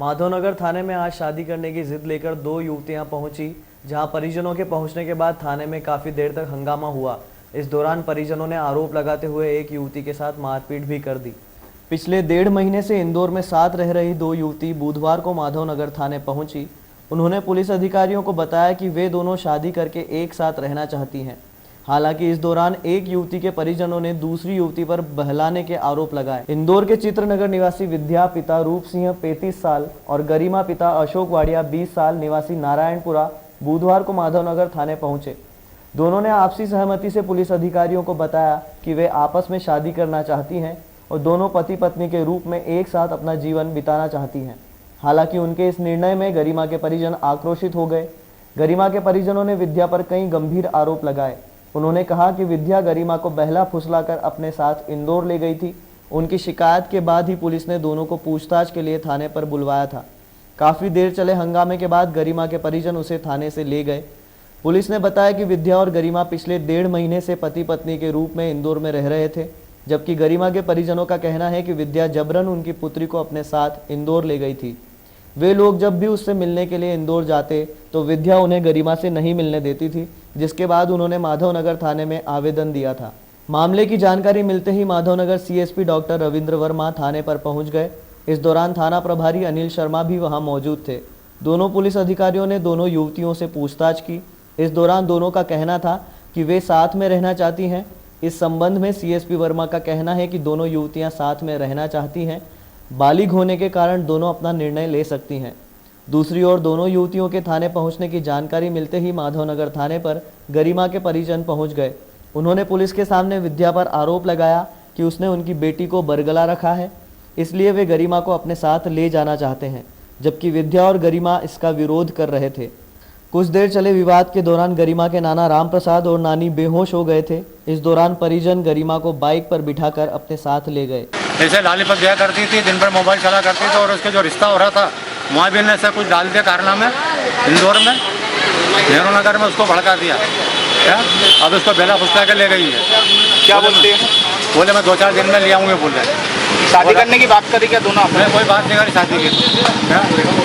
माधवनगर थाने में आज शादी करने की जिद लेकर दो युवतियां पहुंची, जहां परिजनों के पहुंचने के बाद थाने में काफी देर तक हंगामा हुआ। इस दौरान परिजनों ने आरोप लगाते हुए एक युवती के साथ मारपीट भी कर दी। पिछले 1.5 महीने से इंदौर में साथ रह रही दो युवती बुधवार को माधवनगर थाने पहुंची। उन्होंने पुलिस अधिकारियों को बताया कि वे दोनों शादी करके एक साथ रहना चाहती हैं। हालांकि इस दौरान एक युवती के परिजनों ने दूसरी युवती पर बहलाने के आरोप लगाए। इंदौर के चित्रनगर निवासी विद्या पिता रूप सिंह 35 साल और गरिमा पिता अशोक वाडिया 20 साल निवासी नारायणपुरा बुधवार को माधवनगर थाने पहुंचे। दोनों ने आपसी सहमति से पुलिस अधिकारियों को बताया कि वे आपस में शादी करना चाहती हैं और दोनों पति पत्नी के रूप में एक साथ अपना जीवन बिताना चाहती हैं। हालांकि उनके इस निर्णय में गरिमा के परिजन आक्रोशित हो गए। गरिमा के परिजनों ने विद्या पर कई गंभीर आरोप लगाए। उन्होंने कहा कि विद्या गरिमा को बहला फुसलाकर अपने साथ इंदौर ले गई थी। उनकी शिकायत के बाद ही पुलिस ने दोनों को पूछताछ के लिए थाने पर बुलवाया था। काफ़ी देर चले हंगामे के बाद गरिमा के परिजन उसे थाने से ले गए। पुलिस ने बताया कि विद्या और गरिमा पिछले 1.5 महीने से पति पत्नी के रूप में इंदौर में रह रहे थे, जबकि गरिमा के परिजनों का कहना है कि विद्या जबरन उनकी पुत्री को अपने साथ इंदौर ले गई थी। वे लोग जब भी उससे मिलने के लिए इंदौर जाते तो विद्या उन्हें गरिमा से नहीं मिलने देती थी, जिसके बाद उन्होंने माधवनगर थाने में आवेदन दिया था। मामले की जानकारी मिलते ही माधवनगर सीएसपी डॉक्टर रविंद्र वर्मा थाने पर पहुंच गए। इस दौरान थाना प्रभारी अनिल शर्मा भी वहां मौजूद थे। दोनों पुलिस अधिकारियों ने दोनों युवतियों से पूछताछ की। इस दौरान दोनों का कहना था कि वे साथ में रहना चाहती हैं। इस संबंध में सीएसपी वर्मा का कहना है कि दोनों युवतियां साथ में रहना चाहती हैं। बालिग होने के कारण दोनों अपना निर्णय ले सकती हैं। दूसरी ओर दोनों युवतियों के थाने पहुंचने की जानकारी मिलते ही माधवनगर थाने पर गरिमा के परिजन पहुंच गए। उन्होंने पुलिस के सामने विद्या पर आरोप लगाया कि उसने उनकी बेटी को बरगला रखा है, इसलिए वे गरिमा को अपने साथ ले जाना चाहते हैं, जबकि विद्या और गरिमा इसका विरोध कर रहे थे। कुछ देर चले विवाद के दौरान गरिमा के नाना राम प्रसाद और नानी बेहोश हो गए थे। इस दौरान परिजन गरिमा को बाइक पर बिठाकर अपने साथ ले गए। जैसे लालीपत दिया करती थी, दिन भर मोबाइल चला करती थी और उसके जो रिश्ता हो रहा था वहाँ भी ने ऐसा कुछ डाल दिया कारनामे इंदौर में, नेहरू नगर में उसको भड़का दिया। क्या अब उसको बेला फुसला के ले गई है। क्या बोलते हैं? बोले मैं 2-4 दिन में ले आऊँगी। बोल रहे शादी करने की बात करी क्या दोनों? मैं कोई बात नहीं करी शादी की। क्या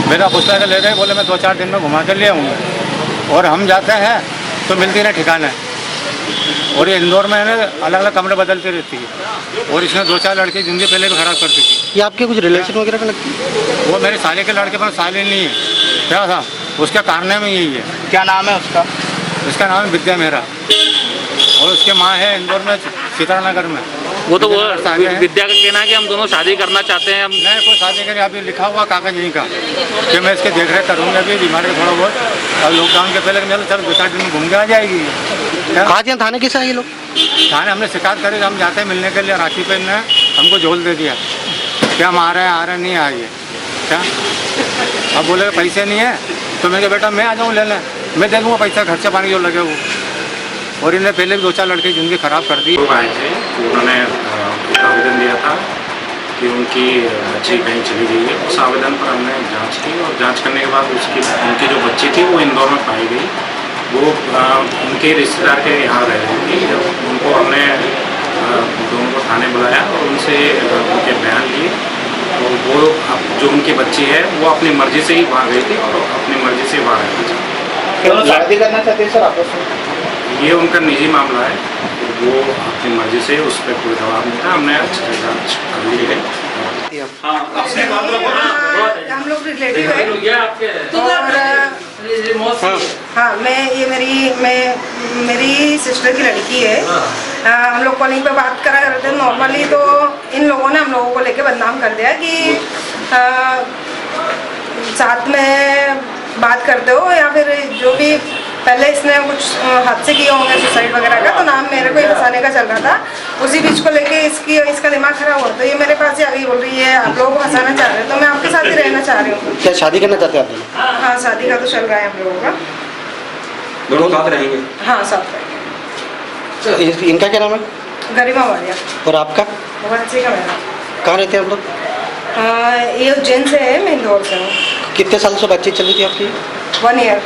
बेला फुसला के ले गए, बोले मैं 2-4 दिन में घुमा कर ले आऊँगी। और हम जाते हैं तो मिलती नहीं ठिकाने। और ये इंदौर में है ना अलग अलग कमरे बदलती रहती है। और इसने 2-4 लड़की जिंदगी पहले भी खराब कर चुकी। ये आपके कुछ रिलेशन वगैरह का लगती है? वो मेरे साले के लड़के पर साले नहीं है। क्या था उसका कारण में यही है। क्या नाम है उसका? उसका नाम है विद्या मेहरा और उसके माँ है इंदौर में सीतानगर में। वो तो विद्या का कहना है कि हम दोनों शादी करना चाहते हैं। हम नहीं कोई शादी करें, अभी लिखा हुआ कागज यहीं का कि मैं इसके देख रेख करूँगा। अभी बीमारी थोड़ा बहुत अब लॉकडाउन के पहले चल 2-4 दिन में घूम के आ जाएगी। आज यहाँ थाने कैसे आए ये लोग? थाने हमने शिकायत करी, हम जाते हैं मिलने के लिए, राखी पे ने हमको झोल दे दिया कि हम आ रहे हैं नहीं आ रही है। क्या अब बोले पैसे नहीं है तो मैं बेटा मैं आ जाऊँ ले लें, मैं दे दूँगा पैसा, खर्चा पानी जो लगे वो। और इन्हें पहले भी 2-4 लड़के जिंदगी खराब कर दी। लोग आए थे, उन्होंने आवेदन दिया था कि उनकी बच्ची कहीं चली गई है। उस आवेदन पर हमने जांच की और जांच करने के बाद उनकी जो बच्ची थी वो इंदौर में पाई गई। वो उनके रिश्तेदार के यहाँ रह रही थी। जब उनको हमने दोनों को थाने बुलाया और उनसे उनके बयान लिए तो वो जो उनकी बच्ची है वो अपनी मर्जी से ही वहाँ गई थी और अपनी मर्जी से वहाँ रहती थी। शादी करना चाहते हैं सर आपस में? ये उनका निजी मामला है, वो अपनी मर्जी से उस पर कोई दबाव नहीं था। हमने अच्छे से जाँच कर ली है। हम लोग रिलेटिव है और हाँ मेरी सिस्टर की लड़की है। हम लोग कॉलिंग पे बात करा करते थे नॉर्मली, तो इन लोगों ने हम लोगों को लेके बदनाम कर दिया कि साथ में बात करते हो या फिर जो भी पहले इसने कुछ हादसे किए होंगे सुसाइड वगैरह का, तो नाम मेरे को ही फंसाने का चल रहा था। उसी बीच को लेके इसका दिमाग खराब हुआ, तो ये मेरे पास ही आ गई, बोल रही है आप लोगों को फंसाना चाह रहे हो, तो मैं आपके साथ ही रहना चाह रही हूँ। क्या शादी करना चाहते हैं आप? हाँ शादी का तो चल रहा है हम लोगों का। दोनों साथ रहेंगे? हाँ साथ रहेंगे। तो इनका क्या नाम है? गरिमा वाडिया। और आपका? वाची का मेरा। कहाँ रहते हैं आप लोग? ये उज्जैन से है, मैं इंदौर से हूँ। कितने साल से बातचीत चल रही थी आपकी? 1 ईयर।